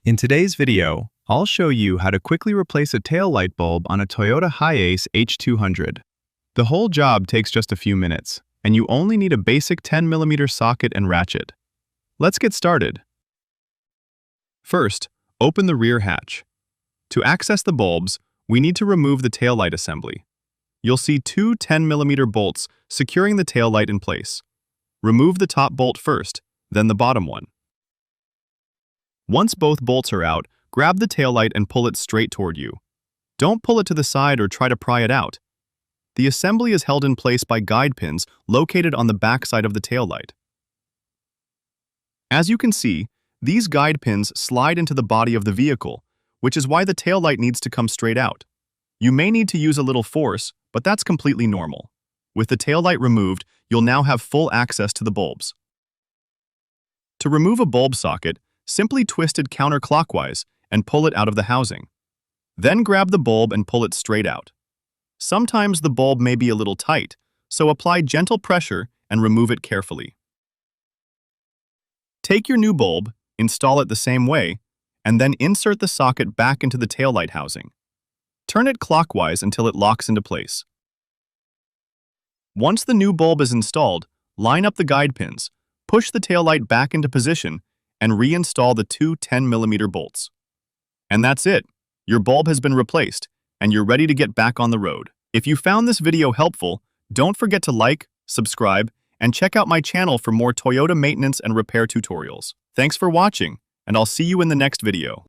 In today's video, I'll show you how to quickly replace a tail light bulb on a Toyota Hiace H200. The whole job takes just a few minutes, and you only need a basic 10mm socket and ratchet. Let's get started. First, open the rear hatch. To access the bulbs, we need to remove the tail light assembly. You'll see two 10mm bolts securing the tail light in place. Remove the top bolt first, then the bottom one. Once both bolts are out, grab the taillight and pull it straight toward you. Don't pull it to the side or try to pry it out. The assembly is held in place by guide pins located on the back side of the taillight. As you can see, these guide pins slide into the body of the vehicle, which is why the taillight needs to come straight out. You may need to use a little force, but that's completely normal. With the taillight removed, you'll now have full access to the bulbs. To remove a bulb socket, simply twist it counterclockwise and pull it out of the housing. Then grab the bulb and pull it straight out. Sometimes the bulb may be a little tight, so apply gentle pressure and remove it carefully. Take your new bulb, install it the same way, and then insert the socket back into the taillight housing. Turn it clockwise until it locks into place. Once the new bulb is installed, line up the guide pins, push the taillight back into position, and reinstall the two 10mm bolts. And that's it. Your bulb has been replaced, and you're ready to get back on the road. If you found this video helpful, don't forget to like, subscribe, and check out my channel for more Toyota maintenance and repair tutorials. Thanks for watching, and I'll see you in the next video.